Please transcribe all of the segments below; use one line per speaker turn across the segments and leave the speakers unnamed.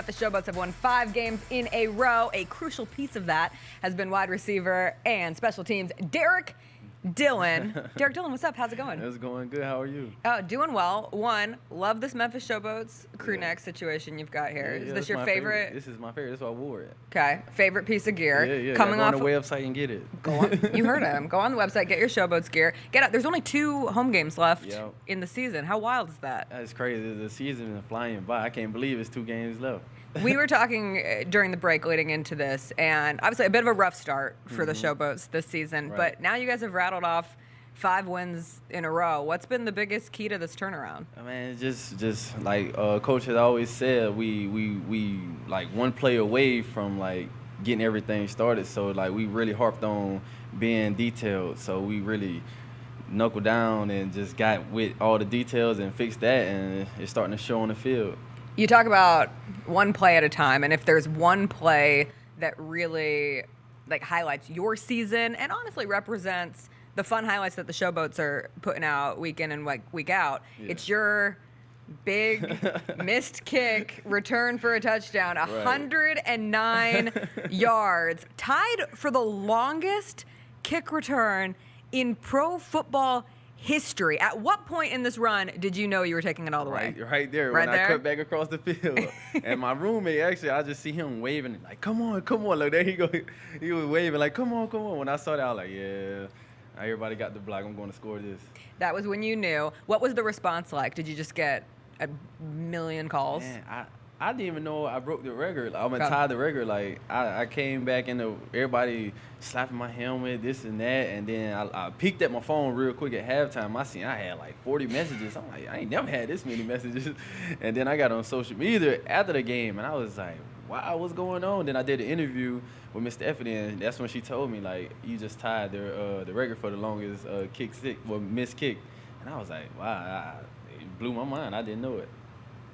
Memphis Showboats have won 5 games in a row. A crucial piece of that has been wide receiver and special teams Derrick Dillon. Derrick Dillon, what's up? How's it going?
It's going good. How are you?
Doing well. Love this Memphis Showboats crew neck situation you've got here. Is this your favorite?
This is my favorite. That's why I wore it.
Okay. Favorite piece of gear.
Yeah.
Coming
go
off
on the website and get it.
Go on. You heard him. Go on the website, get your Showboats gear. Get out. There's only 2 home games left in the season. How wild is that?
That's crazy. The season is flying by. I can't believe it's 2 games left.
We were talking during the break leading into this, and obviously a bit of a rough start for the Showboats this season, but now you guys have rattled off 5 wins in a row. What's been the biggest key to this turnaround?
I mean, just like Coach has always said, we like one play away from like getting everything started. So like we really harped on being detailed. So we really knuckled down and just got with all the details and fixed that, and it's starting to show on the field.
You talk about one play at a time, and if there's one play that really like highlights your season and honestly represents the fun highlights that the Showboats are putting out week in and week out, it's your big missed kick return for a touchdown, 109 yards, tied for the longest kick return in pro football history. At what point in this run did you know you were taking it all the way?
Right there,
Right
when
there?
I cut back across the field. And my roommate, actually, I just see him waving, like, come on. Look, there he go. He was waving, like, come on. When I saw that, I was like, yeah, everybody got the block. I'm going to score this.
That was when you knew. What was the response like? Did you just get a million calls?
Man, I didn't even know I broke the record. I'm going to tie the record. Like, I came back into everybody slapping my helmet, this and that, and then I peeked at my phone real quick at halftime. I had like 40 messages. I'm like, I ain't never had this many messages. And then I got on social media after the game, and I was like, wow, what's going on? Then I did an interview with Miss Stephanie, and that's when she told me, like, you just tied the record for the longest missed kick. And I was like, wow, it blew my mind. I didn't know it.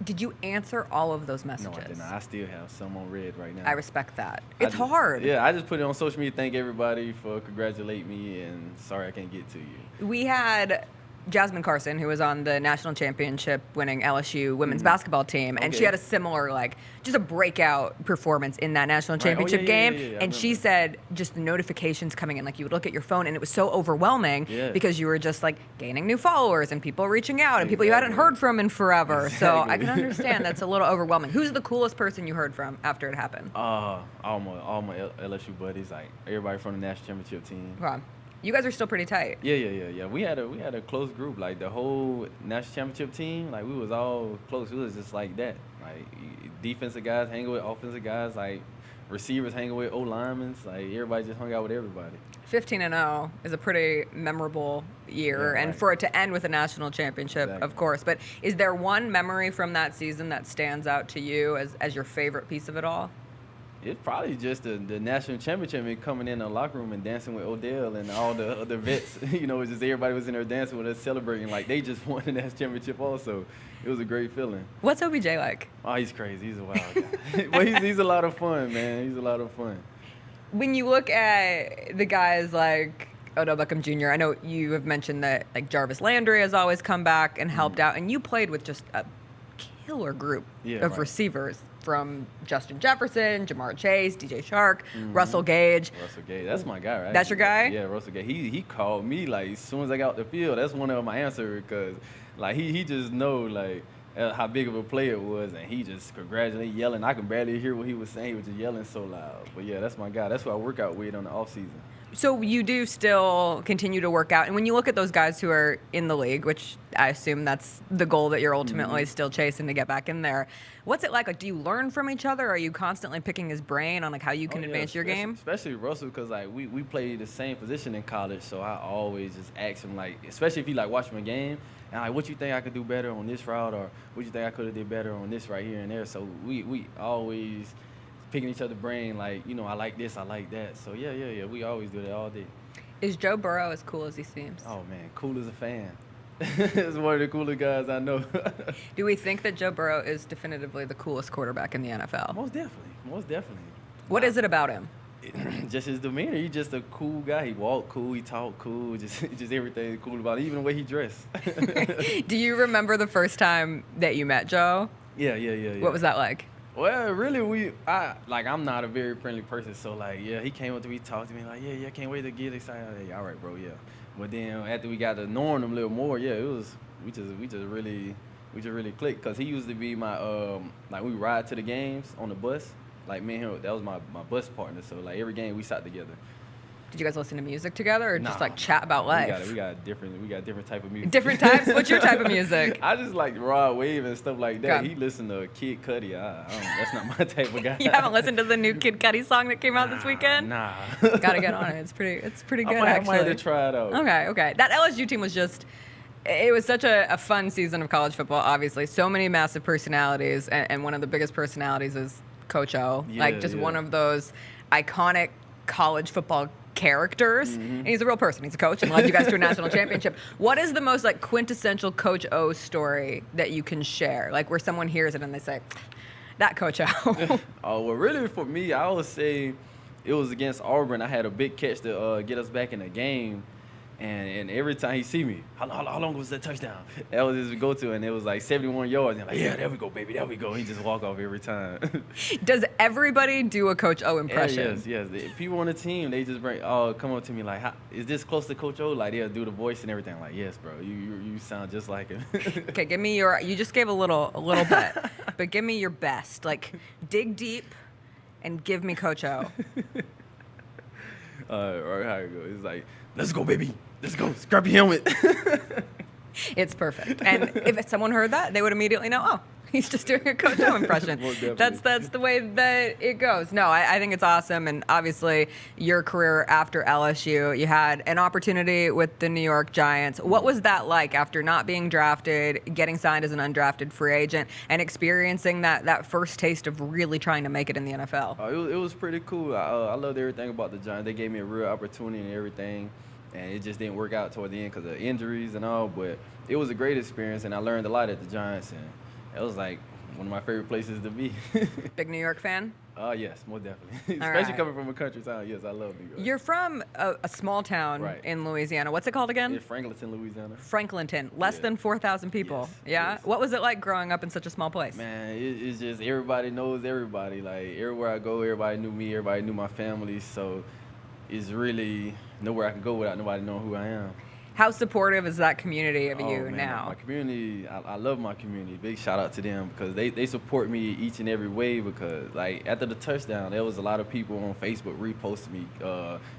Did you answer all of those messages?
No, I did not. I still have some on red right now.
I respect that. It's hard.
Yeah, I just put it on social media. Thank everybody for congratulating me, and sorry I can't get to you.
We had Jasmine Carson, who was on the national championship winning LSU women's basketball team, and she had a similar, like, just a breakout performance in that national championship game. And she said just the notifications coming in, like you would look at your phone and it was so overwhelming because you were just like gaining new followers and people reaching out and people you hadn't heard from in forever. So I can understand that's a little overwhelming. Who's the coolest person you heard from after it happened?
All my LSU buddies, like everybody from the national championship team.
Wow. You guys are still pretty tight.
Yeah. We had a close group. Like the whole national championship team, like we was all close. It was just like that. Like defensive guys hanging with offensive guys, like receivers hanging with linemen. Like everybody just hung out with everybody.
15-0 is a pretty memorable year, and for it to end with a national championship, of course. But is there one memory from that season that stands out to you as your favorite piece of it all?
It's probably just the national championship and coming in the locker room and dancing with Odell and all the other vets. You know, it's just everybody was in there dancing with us, celebrating like they just won the national championship also. It was a great feeling.
What's OBJ like?
Oh, he's crazy. He's a wild guy. But he's a lot of fun, man. He's a lot of fun.
When you look at the guys like Odell Beckham Jr., I know you have mentioned that like Jarvis Landry has always come back and helped out, and you played with just a killer group of receivers. From Justin Jefferson, Jamar Chase, DJ Shark, Russell Gage.
Russell Gage, that's my guy, right?
That's your guy?
Yeah, Russell Gage. He called me like as soon as I got off the field. That's one of my answers because like he just know like how big of a player it was, and he just congratulated, yelling. I can barely hear what he was saying. He was just yelling so loud. But yeah, that's my guy. That's who I work out with on the off season.
So you do still continue to work out, and when you look at those guys who are in the league, which I assume that's the goal that you're ultimately still chasing to get back in there, what's it like? Like, do you learn from each other? Are you constantly picking his brain on like how you can advance your game?
Especially Russell, because like we play the same position in college, so I always just ask him, like, especially if he like watch my game, and like, what you think I could do better on this route, or what you think I could have did better on this right here and there. So we always picking each other's brain, like, you know, I like this, I like that. So yeah, we always do that all day.
Is Joe Burrow as cool as he seems?
Oh man, cool as a fan. He's one of the coolest guys I know.
Do we think that Joe Burrow is definitively the coolest quarterback in the NFL?
Most definitely.
What is it about him?
Just his demeanor. He's just a cool guy. He walk cool, he talk cool, just everything cool about it, even the way he dressed.
Do you remember the first time that you met Joe?
Yeah.
What was that like?
Well, really, I'm not a very friendly person, so like, yeah, he came up to me, talked to me, like, yeah, can't wait to get excited. Hey, all right, bro, yeah. But then after we got to knowing him a little more, yeah, it was we just really clicked, cause he used to be my like we ride to the games on the bus, like me and him, that was my bus partner. So like every game we sat together.
Did you guys listen to music together or
Nah,
just like chat about life?
We got different type of music.
Different types? What's your type of music?
I just like Rod Wave and stuff like that.
Okay.
He listened to Kid Cudi. That's not my type of guy.
You haven't listened to the new Kid Cudi song that came out this weekend?
Nah.
Gotta get on it. It's pretty good, actually.
I might have to try it out.
Okay. That LSU team was just, it was such a fun season of college football, obviously. So many massive personalities, and one of the biggest personalities is Coach O. One of those iconic college football characters. And he's a real person. He's a coach and led you guys to a national championship. What is the most like quintessential Coach O story that you can share? Like where someone hears it and they say, that Coach O.
Oh, well, really for me, I would say it was against Auburn. I had a big catch to get us back in the game. And every time he see me, how long was that touchdown? That was his go-to, and it was like 71 yards. And I'm like, yeah, there we go, baby, there we go. He just walk off every time.
Does everybody do a Coach O impression?
Yes. People on the team, they just come up to me like, is this close to Coach O? Like, they'll do the voice and everything. I'm like, yes, bro, you sound just like him.
Okay, give me you just gave a little bit, but give me your best. Like, dig deep and give me Coach O.
Or how it goes. It's like, let's go, baby. Let's go. Scrap your helmet.
It's perfect. And if someone heard that, they would immediately know, oh, he's just doing a Coach O impression. That's the way that it goes. No, I think it's awesome. And obviously, your career after LSU, you had an opportunity with the New York Giants. What was that like after not being drafted, getting signed as an undrafted free agent, and experiencing that first taste of really trying to make it in the NFL?
It was pretty cool. I loved everything about the Giants. They gave me a real opportunity and everything. And it just didn't work out toward the end because of injuries and all. But it was a great experience, and I learned a lot at the Giants. And it was like one of my favorite places to be.
Big New York fan?
Yes, most definitely. Especially coming from a country town. Yes, I love New York.
You're from a small town in Louisiana. What's it called again?
Yeah, Franklinton, Louisiana.
Franklinton. Less than 4,000 people.
Yes,
Yeah?
yes.
What was it like growing up in such a small place?
Man, it's just everybody knows everybody. Like, everywhere I go, everybody knew me. Everybody knew my family. So it's really nowhere I can go without nobody knowing who I am.
How supportive is that community of you
man,
now?
My community, I love my community. Big shout out to them because they support me each and every way because, like, after the touchdown, there was a lot of people on Facebook reposting me,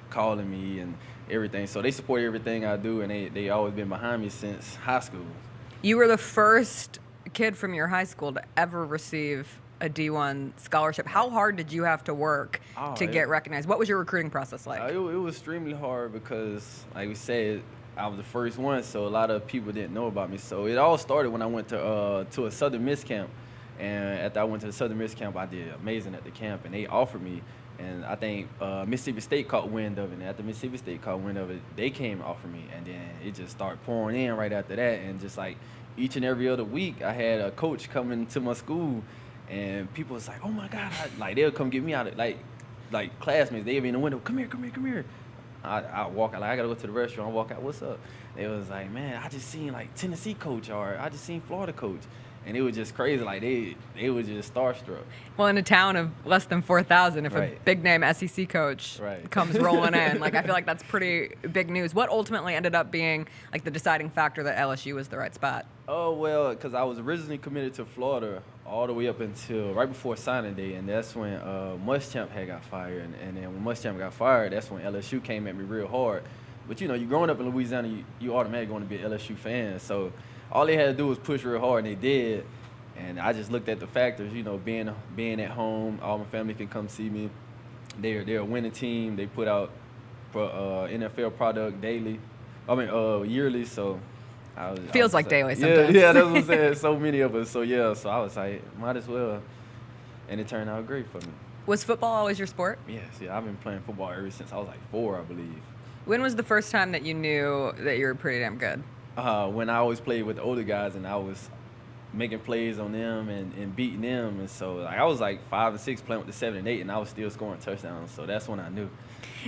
calling me and everything. So they support everything I do, and they always been behind me since high school.
You were the first kid from your high school to ever receive a D1 scholarship. How hard did you have to work to get recognized? What was your recruiting process like?
It was extremely hard because, like we said, I was the first one, so a lot of people didn't know about me. So it all started when I went to a Southern Miss camp. And after I went to the Southern Miss camp, I did amazing at the camp, and they offered me. And I think Mississippi State caught wind of it. And after Mississippi State caught wind of it, they came and offered me. And then it just started pouring in right after that. And just like each and every other week, I had a coach coming to my school. And people was like, oh, my God. They'll come get me out of like classmates. They'd be in the window, come here. I walk out, I got to go to the restaurant. I walk out, what's up? They was like, man, I just seen, like, Tennessee coach, or I just seen Florida coach. And it was just crazy. Like, they were just starstruck.
Well, in a town of less than 4,000, if a big-name SEC coach comes rolling in, like, I feel like that's pretty big news. What ultimately ended up being, like, the deciding factor that LSU was the right spot?
Oh, well, because I was originally committed to Florida all the way up until right before signing day, and that's when Muschamp had got fired. And then when Muschamp got fired, that's when LSU came at me real hard. But, you know, you growing up in Louisiana, you automatically going to be an LSU fan. So all they had to do was push real hard, and they did. And I just looked at the factors, you know, being at home, all my family can come see me. They're a winning team. They put out NFL product yearly. So
feels like daily sometimes.
Yeah, that's what I'm saying. So many of us. So I was like, might as well. And it turned out great for me.
Was football always your sport?
Yes, I've been playing football ever since I was like 4, I believe.
When was the first time that you knew that you were pretty damn good?
When I always played with the older guys and I was making plays on them and beating them. And so like, I was like 5 and 6 playing with the 7 and 8, and I was still scoring touchdowns. So that's when I knew.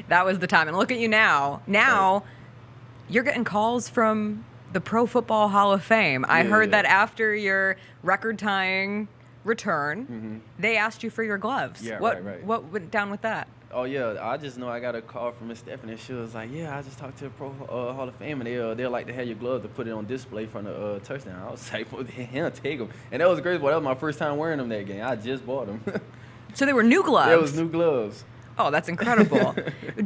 That
was the time. And look at you now. Now you're getting calls from the Pro Football Hall of Fame. I heard that after your record-tying return, they asked you for your gloves.
Yeah,
what,
right.
What went down with that?
Oh yeah, I just know I got a call from Miss Stephanie. She was like, "Yeah, I just talked to the Pro Hall of Fame, and they'll like to have your glove to put it on display from the touchdown." I was like, "Well, hell, take them." And that was great. Well, that was my first time wearing them that game. I just bought them.
So they were new gloves.
It was new gloves.
Oh, that's incredible.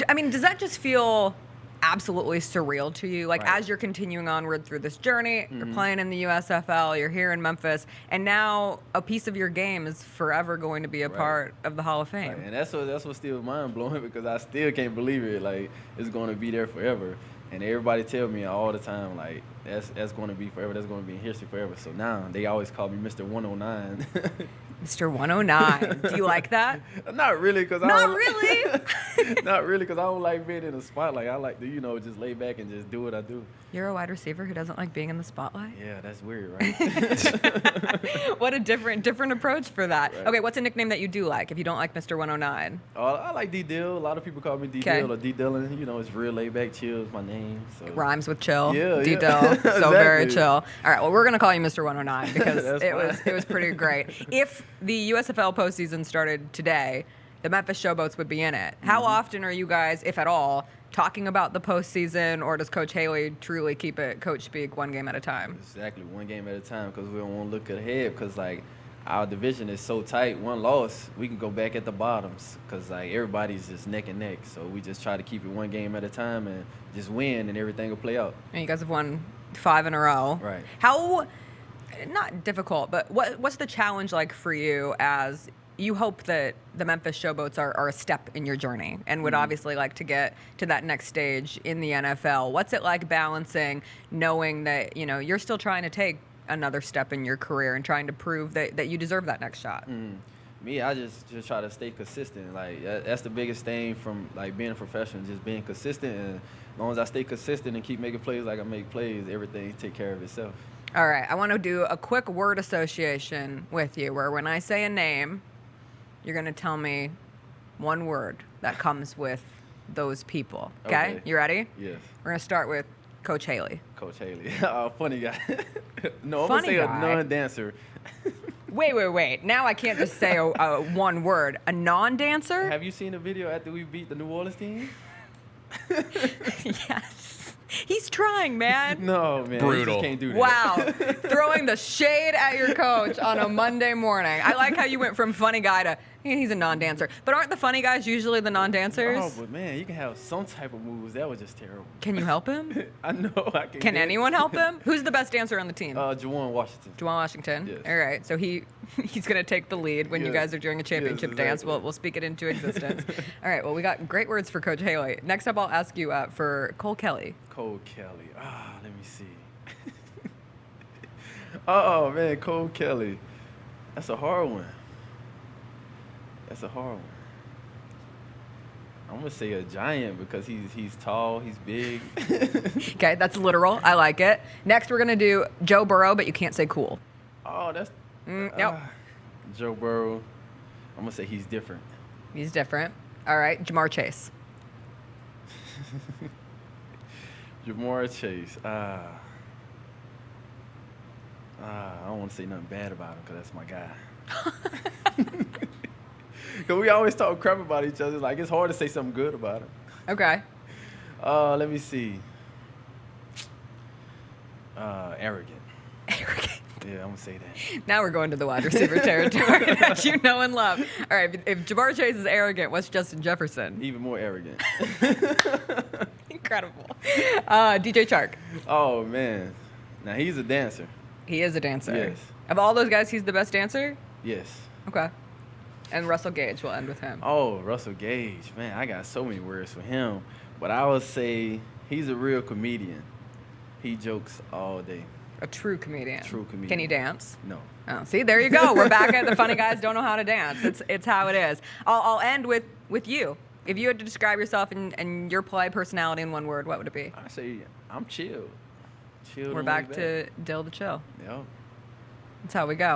I mean, does that just feel absolutely surreal to you? Like,
Right.
as you're continuing onward through this journey, you're playing in the USFL, you're here in Memphis, and now a piece of your game is forever going to be a
Right.
part of the Hall of Fame.
Right. And that's what still mind blowing because I still can't believe it. Like, it's going to be there forever. And everybody tell me all the time, like, that's going to be forever. That's going to be in history forever. So now they always call me Mr. 109.
Mr. 109. Do you like that?
Not really, because
Not really.
Not really, because I don't like being in the spotlight. I like to, just lay back and just do what I do.
You're a wide receiver who doesn't like being in the spotlight?
Yeah, that's weird, right?
What a different approach for that.
Right.
Okay, what's a nickname that you do like if you don't like Mr. 109?
I like D-Dill. A lot of people call me D-Dill or D-Dillon. It's real laid back, chill is my name. So.
It rhymes with chill.
Yeah,
D-Dill.
yeah.
So very
Exactly.
chill. All right, well, we're going to call you Mr. 109 because
That's
it was pretty great. If the USFL postseason started today, the Memphis Showboats would be in it. How often are you guys, if at all, talking about the postseason, or does Coach Haley truly keep it coach speak one game at a time?
Exactly, one game at a time, because we don't want to look ahead, because, our division is so tight. One loss, we can go back at the bottoms, because, everybody's just neck and neck. So we just try to keep it one game at a time and just win, and everything will play out.
And you guys have won 5 in a row.
Right.
How, not difficult, but what's the challenge like for you as you hope that the Memphis Showboats are a step in your journey and would obviously like to get to that next stage in the NFL? What's it like balancing knowing that, you're still trying to take another step in your career and trying to prove that you deserve that next shot?
Me, I just try to stay consistent. That's the biggest thing from being a professional, just being consistent. And as long as I stay consistent and keep making plays like I make plays, everything take care of itself.
All right, I want to do a quick word association with you where when I say a name, you're going to tell me one word that comes with those people. Okay? You ready?
Yes.
We're going to start with Coach Haley.
Coach Haley. Funny guy. No, I'm going to
Funny
say
guy.
a non-dancer.
Wait. Now I can't just say a one word. A non-dancer?
Have you seen the video after we beat the New Orleans team?
Yes. He's trying, man.
No, man.
Brutal.
You just can't do that.
Wow. Throwing the shade at your coach on a Monday morning. I like how you went from funny guy to he's a non-dancer. But aren't the funny guys usually the non-dancers?
Oh, but man, you can have some type of moves. That was just terrible.
Can you help him?
I know I can.
Can anyone help him? Who's the best dancer on the team?
Juwan Washington.
Juwan Washington.
Yes.
All right. So he's going to take the lead when you
Yes.
guys are doing a championship dance.
exactly.
We'll speak it into existence. All right. Well, we got great words for Coach Haley. Next up, I'll ask you for Cole Kelly.
Cole Kelly. Let me see. Oh, man, Cole Kelly. That's a hard one. I'm going to say a giant because he's tall, he's big.
Okay, that's literal. I like it. Next, we're going to do Joe Burrow, but you can't say cool.
Oh, that's...
Nope.
Joe Burrow. I'm going to say he's different.
He's different. All right, Jamar Chase.
Jamar Chase. I don't want to say nothing bad about him because that's my guy. Because we always talk crap about each other. It's hard to say something good about him.
Okay.
Let me see. Arrogant.
Arrogant.
Yeah, I'm going to say that.
Now we're going to the wide receiver territory that you know and love. All right, if Jamar Chase is arrogant, what's Justin Jefferson?
Even more arrogant.
Incredible. DJ Chark.
Oh, man. Now, he's a dancer.
He is a dancer.
Yes.
Of all those guys, he's the best dancer?
Yes.
Okay. And Russell Gage, we'll end with him.
Oh, Russell Gage. Man, I got so many words for him. But I would say he's a real comedian. He jokes all day.
A true comedian.
True comedian.
Can he dance?
No.
Oh, see, there you go. We're back at the funny guys don't know how to dance. It's how it is. I'll end with you. If you had to describe yourself and your play personality in one word, what would it be?
I say I'm chill. Chill.
We're back to Dill the Chill.
Yep.
That's how we go.